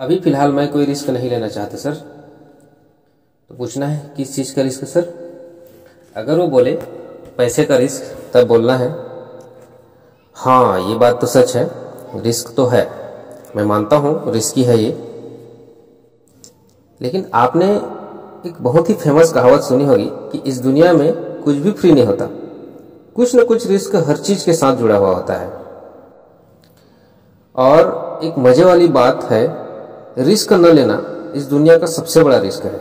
अभी फ़िलहाल मैं कोई रिस्क नहीं लेना चाहता सर। तो पूछना है किस चीज़ का रिस्क सर? अगर वो बोले पैसे का रिस्क तब बोलना है हाँ ये बात तो सच है, रिस्क तो है, मैं मानता हूँ रिस्की है ये। लेकिन आपने एक बहुत ही फेमस कहावत सुनी होगी कि इस दुनिया में कुछ भी फ्री नहीं होता, कुछ न कुछ रिस्क हर चीज़ के साथ जुड़ा हुआ होता है। और एक मज़े वाली बात है, रिस्क न लेना इस दुनिया का सबसे बड़ा रिस्क है।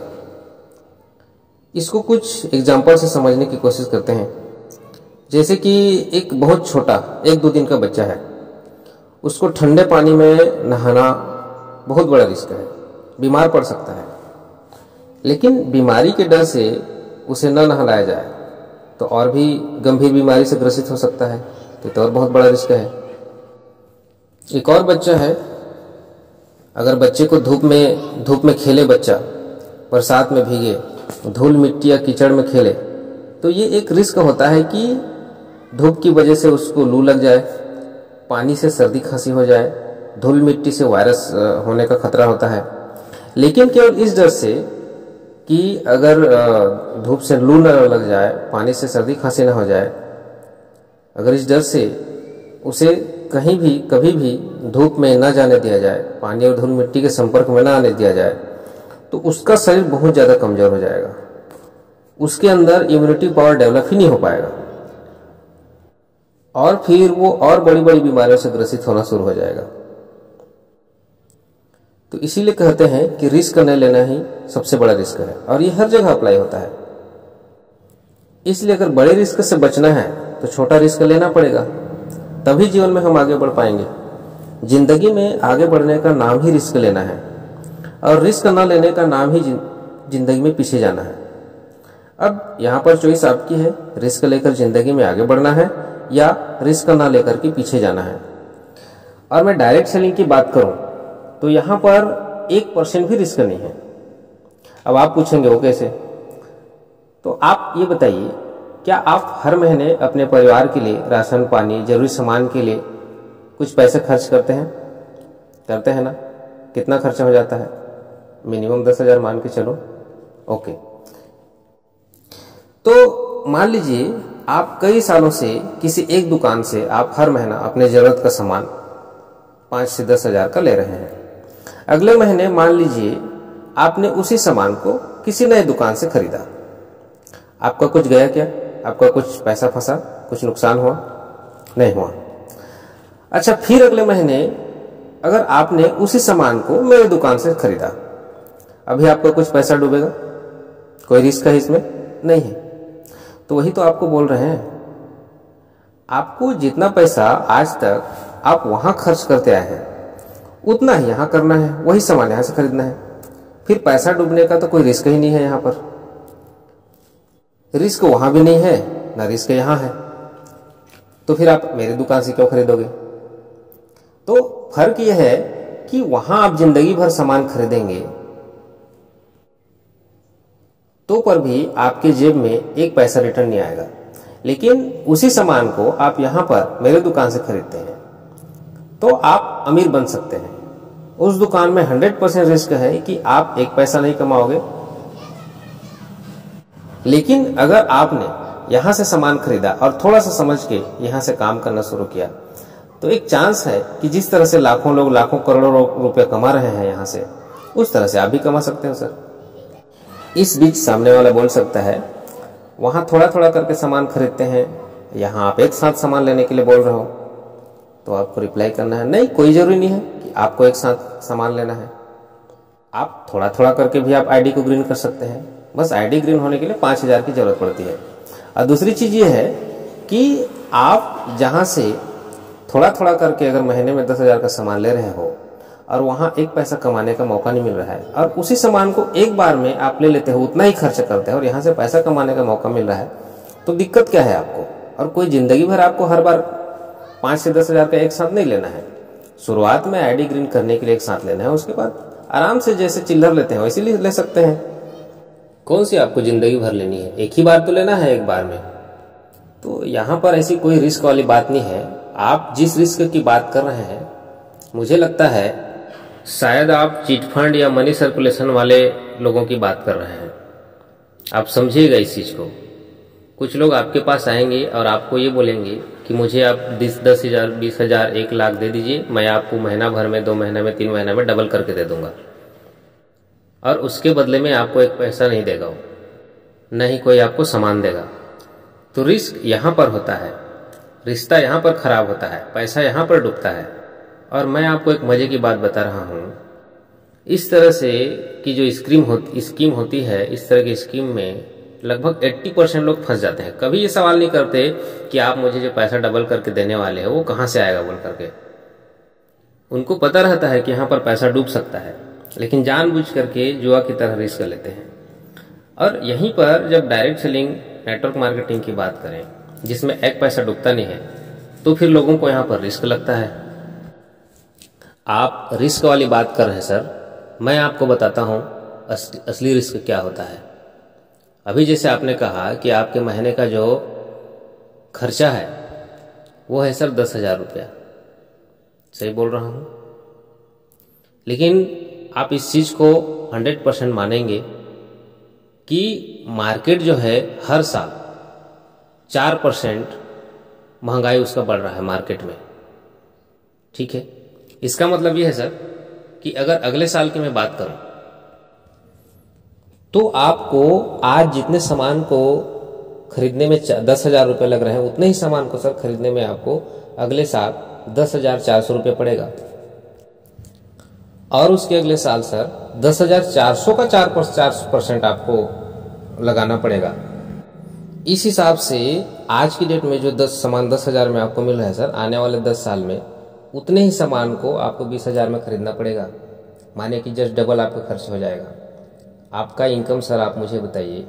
इसको कुछ एग्जाम्पल से समझने की कोशिश करते हैं। जैसे कि एक बहुत छोटा 1-2 दिन का बच्चा है, उसको ठंडे पानी में नहाना बहुत बड़ा रिस्क है, बीमार पड़ सकता है। लेकिन बीमारी के डर से उसे न नहलाया जाए तो और भी गंभीर बीमारी से ग्रसित हो सकता है, तो और बहुत बड़ा रिस्क है। एक और बच्चा है, अगर बच्चे को धूप में खेले बच्चा, बरसात में भीगे, धूल मिट्टी या कीचड़ में खेले, तो ये एक रिस्क होता है कि धूप की वजह से उसको लू लग जाए, पानी से सर्दी खांसी हो जाए, धूल मिट्टी से वायरस होने का खतरा होता है। लेकिन केवल इस डर से कि अगर धूप से लू न लग जाए, पानी से सर्दी खांसी न हो जाए, अगर इस डर से उसे कहीं भी कभी भी धूप में न जाने दिया जाए, पानी और धूल मिट्टी के संपर्क में न आने दिया जाए, तो उसका शरीर बहुत ज़्यादा कमज़ोर हो जाएगा, उसके अंदर इम्यूनिटी पावर डेवलप ही नहीं हो पाएगा और फिर वो और बड़ी बड़ी बीमारियों से ग्रसित होना शुरू हो जाएगा। तो इसीलिए कहते हैं कि रिस्क न लेना ही सबसे बड़ा रिस्क है, और ये हर जगह अप्लाई होता है। इसलिए अगर बड़े रिस्क से बचना है तो छोटा रिस्क लेना पड़ेगा, तभी जीवन में हम आगे बढ़ पाएंगे। जिंदगी में आगे बढ़ने का नाम ही रिस्क लेना है, और रिस्क न लेने का नाम ही जिंदगी में पीछे जाना है। अब यहाँ पर चॉइस आपकी है, रिस्क लेकर जिंदगी में आगे बढ़ना है या रिस्क ना लेकर के पीछे जाना है। और मैं डायरेक्ट सेलिंग की बात करूं तो यहाँ पर 1% भी रिस्क नहीं है। अब आप पूछेंगे वो कैसे? तो आप ये बताइए, क्या आप हर महीने अपने परिवार के लिए राशन पानी जरूरी सामान के लिए कुछ पैसे खर्च करते हैं? करते हैं ना? कितना खर्चा हो जाता है? मिनिमम 10,000 मान के चलो। ओके, तो मान लीजिए आप कई सालों से किसी एक दुकान से आप हर महीना अपने जरूरत का सामान 5 से 10,000 का ले रहे हैं। अगले महीने मान लीजिए आपने उसी सामान को किसी नए दुकान से खरीदा। आपका कुछ गया क्या? आपका कुछ पैसा फंसा? कुछ नुकसान हुआ? नहीं हुआ। अच्छा, फिर अगले महीने अगर आपने उसी सामान को नए दुकान से खरीदा, अभी आपका कुछ पैसा डूबेगा? कोई रिस्क है इसमें? नहीं है। तो वही तो आपको बोल रहे हैं, आपको जितना पैसा आज तक आप वहां खर्च करते आए हैं उतना ही यहां करना है, वही सामान यहां से खरीदना है। फिर पैसा डूबने का तो कोई रिस्क ही नहीं है। यहां पर रिस्क वहां भी नहीं है, ना रिस्क यहां है। तो फिर आप मेरी दुकान से क्यों खरीदोगे? तो फर्क यह है कि वहां आप जिंदगी भर सामान खरीदेंगे तो पर भी आपके जेब में एक पैसा रिटर्न नहीं आएगा। लेकिन उसी सामान को आप यहां पर मेरे दुकान से खरीदते हैं तो आप अमीर बन सकते हैं। उस दुकान में 100% रिस्क है कि आप एक पैसा नहीं कमाओगे। लेकिन अगर आपने यहां से सामान खरीदा और थोड़ा सा समझ के यहां से काम करना शुरू किया तो एक चांस है कि जिस तरह से लाखों लोग लाखों करोड़ों रुपए कमा रहे हैं यहां से, उस तरह से आप भी कमा सकते हो सर। इस बीच सामने वाला बोल सकता है वहां थोड़ा थोड़ा करके सामान खरीदते हैं, यहां आप एक साथ सामान लेने के लिए बोल रहे हो। तो आपको रिप्लाई करना है, नहीं, कोई जरूरी नहीं है कि आपको एक साथ सामान लेना है। आप थोड़ा थोड़ा करके भी आप आईडी को ग्रीन कर सकते हैं। बस आईडी ग्रीन होने के लिए 5,000 की जरूरत पड़ती है। और दूसरी चीज ये है कि आप जहां से थोड़ा थोड़ा करके अगर महीने में 10,000 का सामान ले रहे हो और वहां एक पैसा कमाने का मौका नहीं मिल रहा है, और उसी सामान को एक बार में आप ले लेते हो, उतना ही खर्च करते हो और यहाँ से पैसा कमाने का मौका मिल रहा है, तो दिक्कत क्या है आपको? और कोई जिंदगी भर आपको हर बार 5 से 10,000 का एक साथ नहीं लेना है। शुरुआत में आईडी ग्रीन करने के लिए एक साथ लेना है, उसके बाद आराम से जैसे चिल्लर लेते हैं इसीलिए ले सकते हैं। कौन सी आपको जिंदगी भर लेनी है? एक ही बार तो लेना है, एक बार में। तो यहाँ पर ऐसी कोई रिस्क वाली बात नहीं है। आप जिस रिस्क की बात कर रहे हैं, मुझे लगता है शायद आप चिट फंड या मनी सर्कुलेशन वाले लोगों की बात कर रहे हैं। आप समझिएगा इस चीज़ को। कुछ लोग आपके पास आएंगे और आपको ये बोलेंगे कि मुझे आप 10,000, 20,000, 1,00,000 दे दीजिए, मैं आपको महीना भर में, 2 महीने में, 3 महीने में डबल करके दे दूंगा, और उसके बदले में आपको एक पैसा नहीं देगा वो, न ही कोई आपको सामान देगा। तो रिस्क यहाँ पर होता है, रिश्ता यहाँ पर खराब होता है, पैसा यहाँ पर डूबता है। और मैं आपको एक मजे की बात बता रहा हूँ, इस तरह से कि जो स्कीम होती है, इस तरह की स्कीम में लगभग 80% लोग फंस जाते हैं। कभी ये सवाल नहीं करते कि आप मुझे जो पैसा डबल करके देने वाले हैं वो कहाँ से आएगा बोल करके। उनको पता रहता है कि यहाँ पर पैसा डूब सकता है, लेकिन जानबूझ करके जुआ की तरह रिस्क लेते हैं। और यहीं पर जब डायरेक्ट सेलिंग, नेटवर्क मार्केटिंग की बात करें, जिसमें एक पैसा डूबता नहीं है, तो फिर लोगों को यहाँ पर रिस्क लगता है। आप रिस्क वाली बात कर रहे हैं सर, मैं आपको बताता हूँ असली रिस्क क्या होता है। अभी जैसे आपने कहा कि आपके महीने का जो खर्चा है वो है सर 10,000 रुपया, सही बोल रहा हूँ। लेकिन आप इस चीज़ को 100% मानेंगे कि मार्केट जो है हर साल 4% महंगाई उसका बढ़ रहा है मार्केट में, ठीक है। इसका मतलब ये है सर कि अगर अगले साल की मैं बात करूं तो आपको आज जितने सामान को खरीदने में 10,000 रुपये लग रहे हैं, उतने ही सामान को सर खरीदने में आपको अगले साल 10,400 रुपये पड़ेगा। और उसके अगले साल सर 10,400 का 4% आपको लगाना पड़ेगा। इस हिसाब से आज की डेट में जो 10,000 में आपको मिल रहा है सर, आने वाले 10 साल में उतने ही सामान को आपको 20,000 में खरीदना पड़ेगा। माने कि जस्ट डबल आपका खर्च हो जाएगा। आपका इनकम सर आप मुझे बताइए,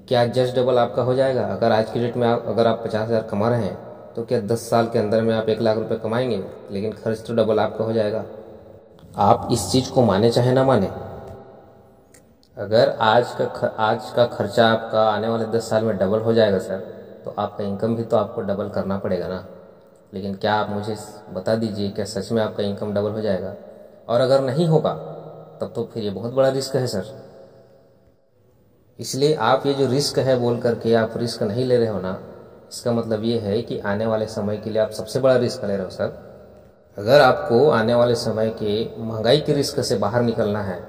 क्या जस्ट डबल आपका हो जाएगा? अगर आज की डेट में अगर आप 50,000 कमा रहे हैं तो क्या 10 साल के अंदर में आप 1,00,000 रुपये कमाएंगे? लेकिन खर्च तो डबल आपका हो जाएगा। आप इस चीज़ को माने चाहे ना माने, अगर आज का खर्चा आपका आने वाले 10 साल में डबल हो जाएगा सर, तो आपका इनकम भी तो आपको डबल करना पड़ेगा ना। लेकिन क्या आप मुझे बता दीजिए, क्या सच में आपका इनकम डबल हो जाएगा? और अगर नहीं होगा तब तो फिर ये बहुत बड़ा रिस्क है सर। इसलिए आप ये जो रिस्क है बोल करके आप रिस्क नहीं ले रहे हो ना, इसका मतलब ये है कि आने वाले समय के लिए आप सबसे बड़ा रिस्क ले रहे हो सर। अगर आपको आने वाले समय के महंगाई के रिस्क से बाहर निकलना है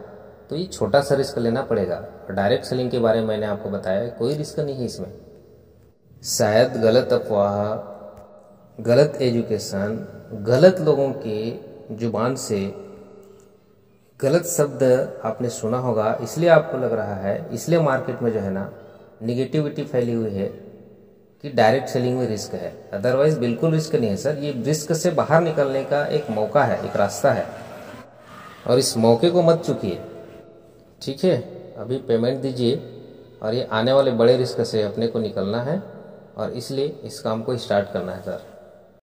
तो ये छोटा सा रिस्क लेना पड़ेगा। और डायरेक्ट सेलिंग के बारे में मैंने आपको बताया, कोई रिस्क नहीं है इसमें। शायद गलत अफवाह, गलत एजुकेशन, गलत लोगों के जुबान से गलत शब्द आपने सुना होगा, इसलिए आपको लग रहा है, इसलिए मार्केट में जो है ना निगेटिविटी फैली हुई है कि डायरेक्ट सेलिंग में रिस्क है। अदरवाइज बिल्कुल रिस्क नहीं है सर। ये रिस्क से बाहर निकलने का एक मौका है, एक रास्ता है, और इस मौके को मत चूकिए, ठीक है। अभी पेमेंट दीजिए, और ये आने वाले बड़े रिस्क से अपने को निकलना है, और इसलिए इस काम को स्टार्ट करना है सर।